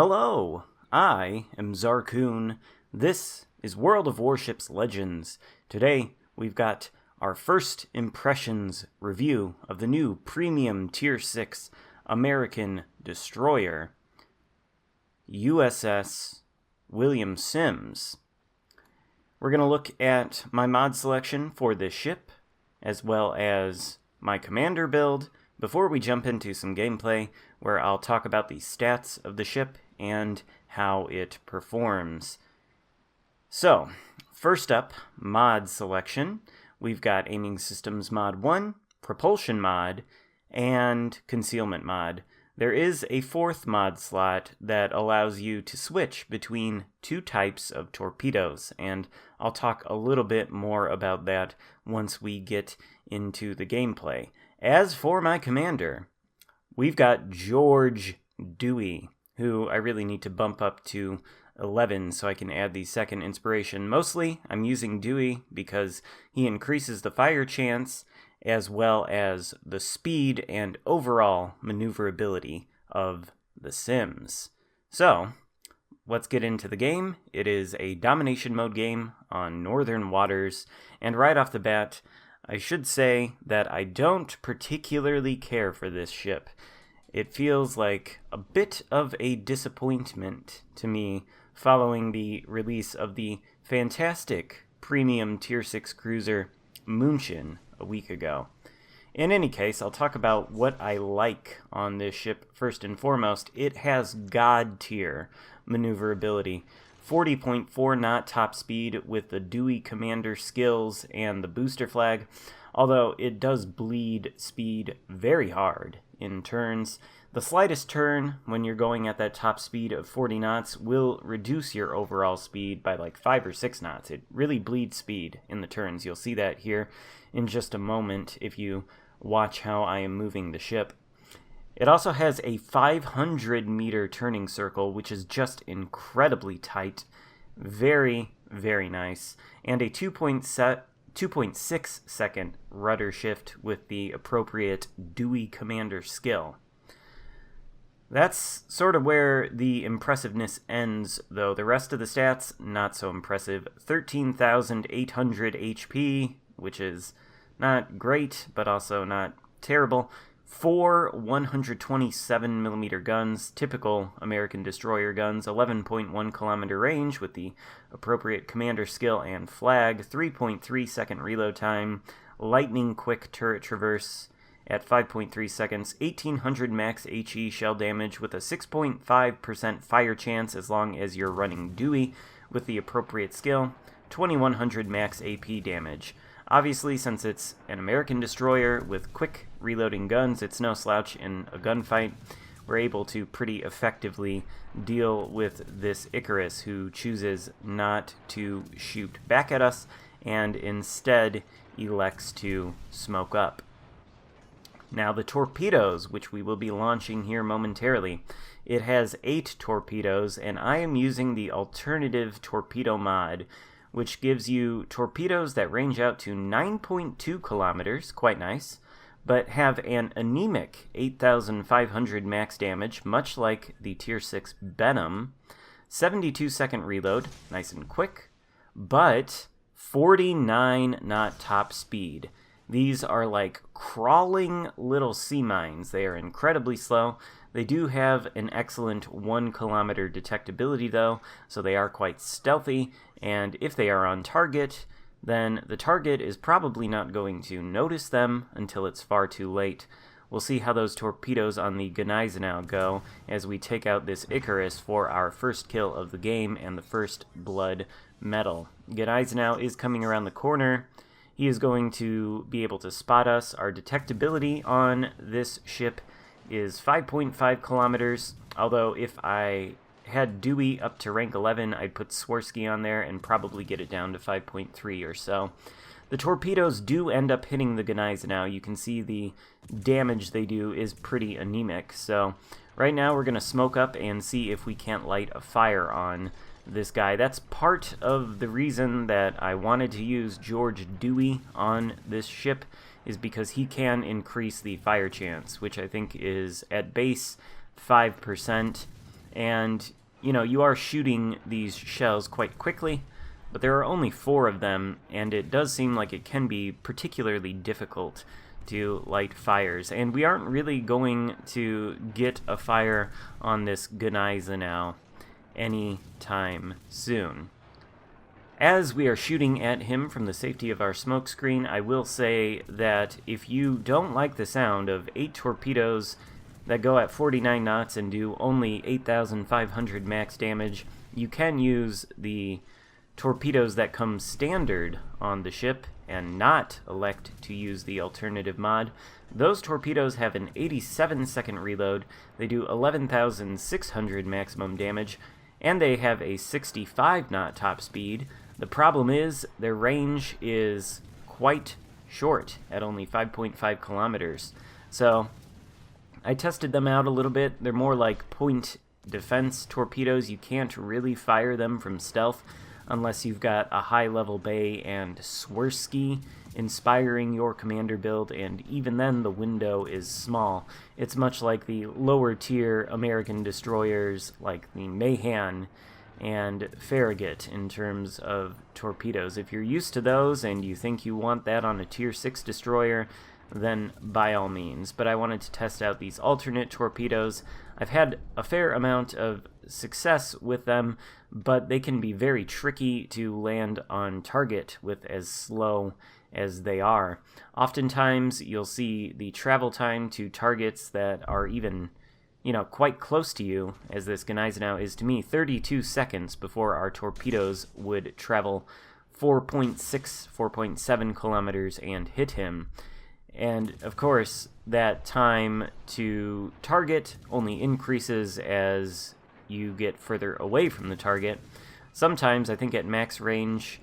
Hello, I am Xarkun. This is World of Warships Legends. Today, we've got our first impressions review of the new premium Tier 6 American destroyer, USS Sims. We're going to look at my mod selection for this ship, as well as my commander build, before we jump into some gameplay, where I'll talk about the stats of the ship and how it performs. So, first up, mod selection. We've got Aiming Systems Mod 1, Propulsion Mod, and Concealment Mod. There is a fourth mod slot that allows you to switch between two types of torpedoes, and I'll talk a little bit more about that once we get into the gameplay. As for my commander, we've got George Dewey, who I really need to bump up to 11 so I can add the second inspiration. Mostly, I'm using Dewey because he increases the fire chance as well as the speed and overall maneuverability of the Sims. So, let's get into the game. It is a domination mode game on northern waters, and right off the bat, I should say that I don't particularly care for this ship. It feels like a bit of a disappointment to me following the release of the fantastic premium Tier 6 cruiser München a week ago. In any case, I'll talk about what I like on this ship first and foremost. It has god tier maneuverability. 40.4 knot top speed with the Dewey commander skills and the booster flag, although it does bleed speed very hard in turns. The slightest turn, when you're going at that top speed of 40 knots, will reduce your overall speed by like 5 or 6 knots. It really bleeds speed in the turns. You'll see that here in just a moment if you watch how I am moving the ship. It also has a 500 meter turning circle, which is just incredibly tight. Very, very nice. And a 2.6 second rudder shift with the appropriate Dewey commander skill. That's sort of where the impressiveness ends, though. The rest of the stats, not so impressive. 13,800 HP, which is not great, but also not terrible. 4 127mm guns, typical American destroyer guns, 11.1 kilometer range with the appropriate commander skill and flag, 3.3 second reload time, lightning quick turret traverse at 5.3 seconds, 1800 max HE shell damage with a 6.5% fire chance as long as you're running Dewey with the appropriate skill, 2100 max AP damage. Obviously, since it's an American destroyer with quick reloading guns, it's no slouch in a gunfight. We're able to pretty effectively deal with this Icarus, who chooses not to shoot back at us and instead elects to smoke up. Now the torpedoes, which we will be launching here momentarily. It has 8 torpedoes, and I am using the alternative torpedo mod, which gives you torpedoes that range out to 9.2 kilometers, quite nice, but have an anemic 8,500 max damage, much like the Tier 6 Benham, 72 second reload, nice and quick, but 49 knot top speed. These are like crawling little sea mines. They are incredibly slow. They do have an excellent 1 kilometer detectability though, so they are quite stealthy, and if they are on target, then the target is probably not going to notice them until it's far too late. We'll see how those torpedoes on the Gneisenau go as we take out this Icarus for our first kill of the game and the first blood medal. Gneisenau is coming around the corner. He is going to be able to spot us. Our detectability on this ship is 5.5 kilometers, although if I had Dewey up to rank 11, I'd put Swirsky on there and probably get it down to 5.3 or so. The torpedoes do end up hitting the Gneisenau. You can see the damage they do is pretty anemic, so right now we're going to smoke up and see if we can't light a fire on this guy. That's part of the reason that I wanted to use George Dewey on this ship, is because he can increase the fire chance, which I think is at base 5%. And, you are shooting these shells quite quickly, but there are only 4 of them, and it does seem like it can be particularly difficult to light fires. And we aren't really going to get a fire on this Gneisenau anytime soon. As we are shooting at him from the safety of our smoke screen, I will say that if you don't like the sound of 8 torpedoes that go at 49 knots and do only 8,500 max damage, you can use the torpedoes that come standard on the ship and not elect to use the alternative mod. Those torpedoes have an 87-second reload, they do 11,600 maximum damage, and they have a 65-knot top speed. The problem is their range is quite short at only 5.5 kilometers. So I tested them out a little bit. They're more like point defense torpedoes. You can't really fire them from stealth unless you've got a high-level bay and Swirsky inspiring your commander build, and even then the window is small. It's much like the lower-tier American destroyers like the Mahan and Farragut in terms of torpedoes. If you're used to those and you think you want that on a Tier 6 destroyer, then by all means. But I wanted to test out these alternate torpedoes. I've had a fair amount of success with them, but they can be very tricky to land on target with as slow as they are. Oftentimes you'll see the travel time to targets that are even quite close to you, as this Gneisenau is to me, 32 seconds before our torpedoes would travel 4.6, 4.7 kilometers and hit him. And, of course, that time to target only increases as you get further away from the target. Sometimes, I think at max range,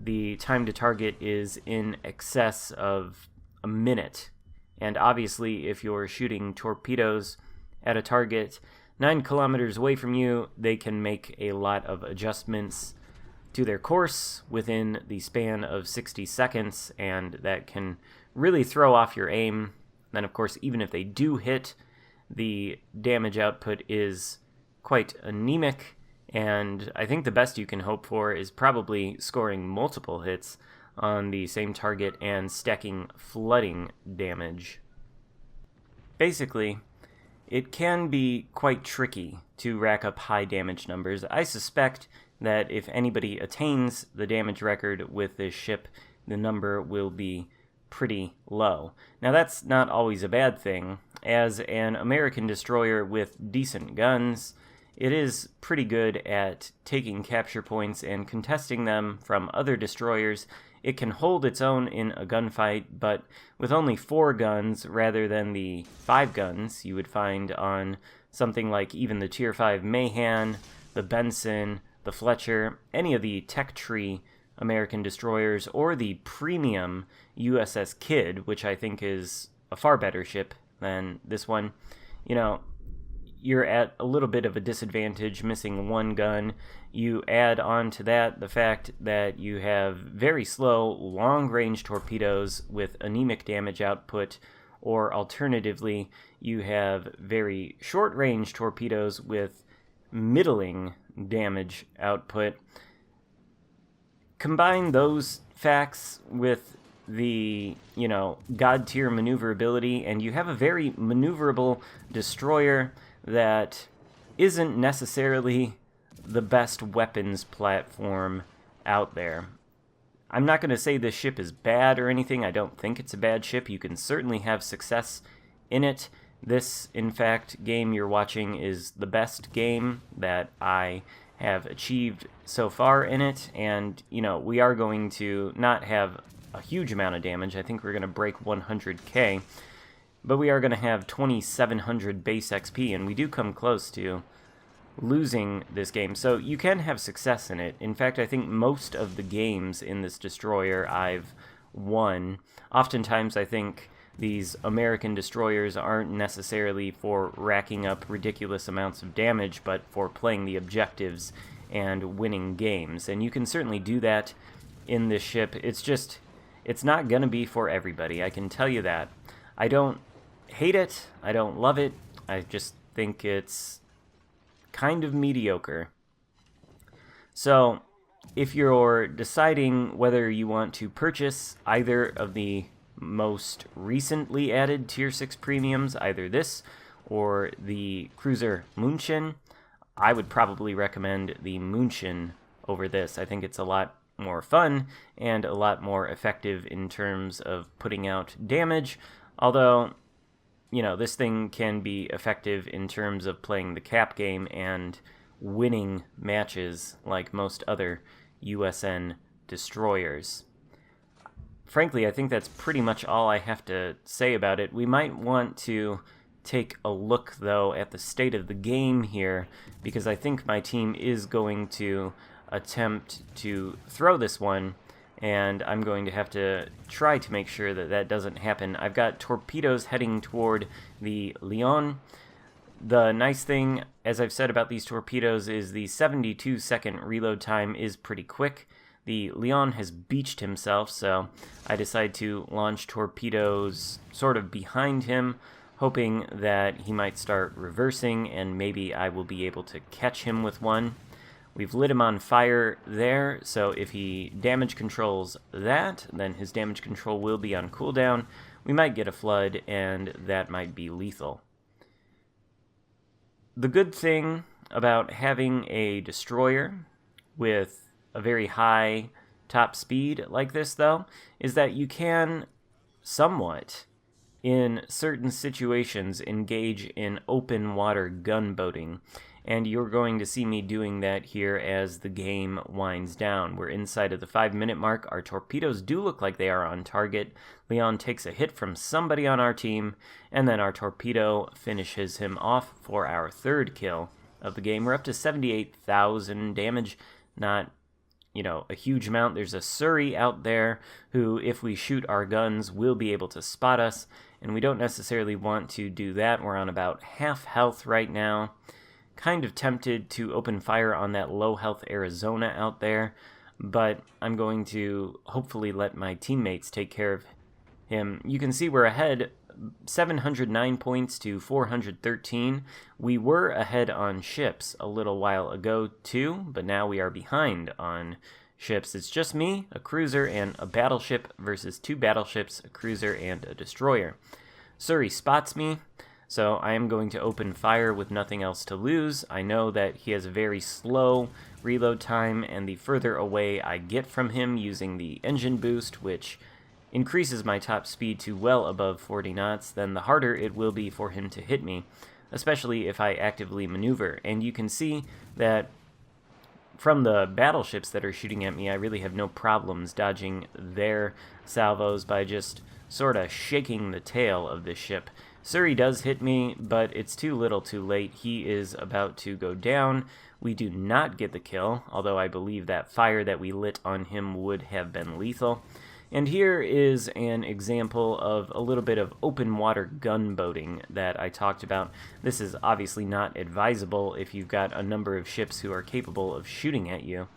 the time to target is in excess of a minute. And obviously, if you're shooting torpedoes at a target 9 kilometers away from you, they can make a lot of adjustments to their course within the span of 60 seconds, and that can really throw off your aim. Then, of course, even if they do hit, the damage output is quite anemic, and I think the best you can hope for is probably scoring multiple hits on the same target and stacking flooding damage. Basically, it can be quite tricky to rack up high damage numbers. I suspect that if anybody attains the damage record with this ship, the number will be pretty low. Now, that's not always a bad thing. As an American destroyer with decent guns, it is pretty good at taking capture points and contesting them from other destroyers. It can hold its own in a gunfight, but with only 4 guns rather than the 5 guns you would find on something like even the Tier 5 Mahan, the Benson, the Fletcher, any of the tech tree American destroyers, or the premium USS Kidd, which I think is a far better ship than this one, you're at a little bit of a disadvantage missing 1 gun. You add on to that the fact that you have very slow, long-range torpedoes with anemic damage output, or alternatively, you have very short-range torpedoes with middling damage output. Combine those facts with the, god-tier maneuverability, and you have a very maneuverable destroyer that isn't necessarily the best weapons platform out there. I'm not going to say this ship is bad or anything. I don't think it's a bad ship. You can certainly have success in it. This, in fact, game you're watching is the best game that I have achieved so far in it, and, we are going to not have a huge amount of damage. I think we're going to break 100k, but we are going to have 2,700 base XP, and we do come close to losing this game. So you can have success in it. In fact, I think most of the games in this destroyer I've won. Oftentimes I think these American destroyers aren't necessarily for racking up ridiculous amounts of damage, but for playing the objectives and winning games. And you can certainly do that in this ship. It's not going to be for everybody, I can tell you that. I don't hate it, I don't love it, I just think it's kind of mediocre. So, if you're deciding whether you want to purchase either of the most recently added Tier 6 premiums, either this or the Cruiser München, I would probably recommend the München over this. I think it's a lot more fun and a lot more effective in terms of putting out damage, although, you know, this thing can be effective in terms of playing the cap game and winning matches like most other USN destroyers. Frankly, I think that's pretty much all I have to say about it. We might want to take a look, though, at the state of the game here, because I think my team is going to attempt to throw this one, and I'm going to have to try to make sure that that doesn't happen. I've got torpedoes heading toward the Lion. The nice thing, as I've said about these torpedoes, is the 72-second reload time is pretty quick. The Lion has beached himself, so I decide to launch torpedoes sort of behind him, hoping that he might start reversing, and maybe I will be able to catch him with one. We've lit him on fire there, so if he damage controls that, then his damage control will be on cooldown. We might get a flood, and that might be lethal. The good thing about having a destroyer with a very high top speed like this, though, is that you can somewhat, in certain situations, engage in open water gunboating. And you're going to see me doing that here as the game winds down. We're inside of the 5-minute mark. Our torpedoes do look like they are on target. Leon takes a hit from somebody on our team, and then our torpedo finishes him off for our third kill of the game. We're up to 78,000 damage. Not, a huge amount. There's a Surrey out there who, if we shoot our guns, will be able to spot us, and we don't necessarily want to do that. We're on about half health right now. Kind of tempted to open fire on that low health Arizona out there, but I'm going to hopefully let my teammates take care of him. You can see we're ahead 709 points to 413. We were ahead on ships a little while ago too, but now we are behind on ships. It's just me, a cruiser, and a battleship versus 2 battleships, a cruiser, and a destroyer. Surrey spots me, so I am going to open fire with nothing else to lose. I know that he has a very slow reload time, and the further away I get from him using the engine boost, which increases my top speed to well above 40 knots, then the harder it will be for him to hit me, especially if I actively maneuver. And you can see that from the battleships that are shooting at me, I really have no problems dodging their salvos by just sort of shaking the tail of this ship. Surrey does hit me, but it's too little too late. He is about to go down. We do not get the kill, although I believe that fire that we lit on him would have been lethal. And here is an example of a little bit of open water gunboating that I talked about. This is obviously not advisable if you've got a number of ships who are capable of shooting at you.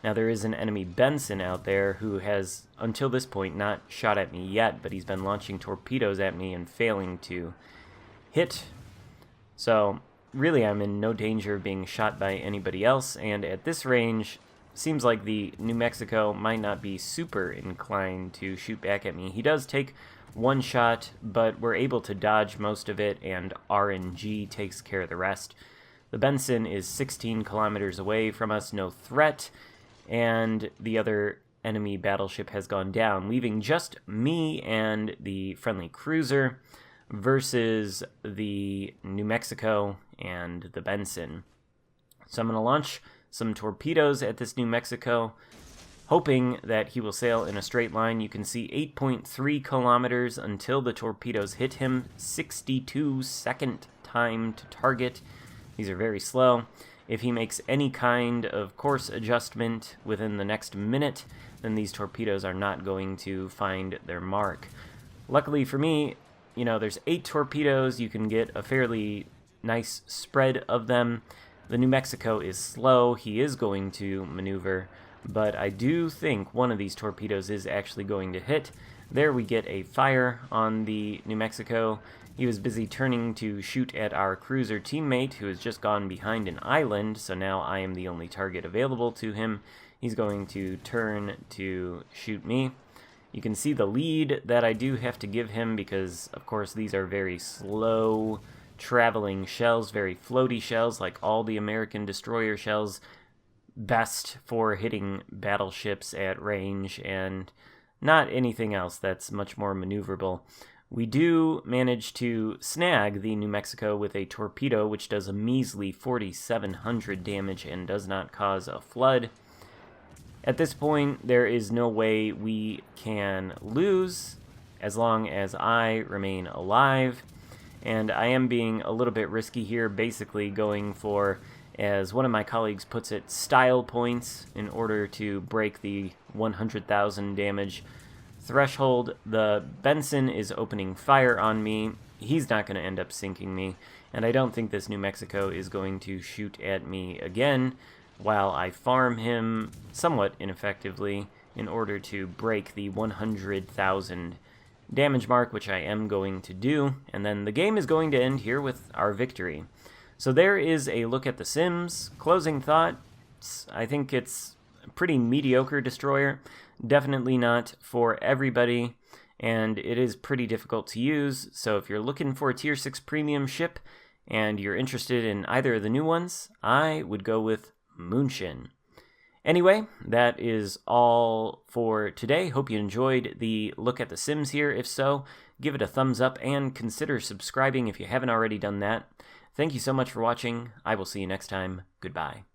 Now, there is an enemy Benson out there who has, until this point, not shot at me yet, but he's been launching torpedoes at me and failing to hit. So, really, I'm in no danger of being shot by anybody else, and at this range, seems like the New Mexico might not be super inclined to shoot back at me. He does take one shot, but we're able to dodge most of it, and RNG takes care of the rest. The Benson is 16 kilometers away from us, no threat, and the other enemy battleship has gone down, leaving just me and the friendly cruiser versus the New Mexico and the Benson. So I'm going to launch some torpedoes at this New Mexico, hoping that he will sail in a straight line. You can see 8.3 kilometers until the torpedoes hit him, 62-second time to target. These are very slow. If he makes any kind of course adjustment within the next minute, then these torpedoes are not going to find their mark. Luckily for me, there's 8 torpedoes. You can get a fairly nice spread of them. The New Mexico is slow. He is going to maneuver, but I do think one of these torpedoes is actually going to hit. There we get a fire on the New Mexico. He was busy turning to shoot at our cruiser teammate, who has just gone behind an island, so now I am the only target available to him. He's going to turn to shoot me. You can see the lead that I do have to give him because, of course, these are very slow traveling shells, very floaty shells, like all the American destroyer shells, best for hitting battleships at range and not anything else that's much more maneuverable. We do manage to snag the New Mexico with a torpedo, which does a measly 4,700 damage and does not cause a flood. At this point, there is no way we can lose as long as I remain alive, and I am being a little bit risky here, basically going for, as one of my colleagues puts it, style points in order to break the 100,000 damage threshold. The Benson is opening fire on me. He's not going to end up sinking me, and I don't think this New Mexico is going to shoot at me again while I farm him somewhat ineffectively in order to break the 100,000 damage mark, which I am going to do, and then the game is going to end here with our victory. So there is a look at the Sims. Closing thoughts, I think it's a pretty mediocre destroyer, definitely not for everybody, and it is pretty difficult to use, so if you're looking for a Tier 6 premium ship and you're interested in either of the new ones, I would go with Moonshin. Anyway, that is all for today. Hope you enjoyed the look at the Sims here. If so, give it a thumbs up and consider subscribing if you haven't already done that. Thank you so much for watching. I will see you next time. Goodbye.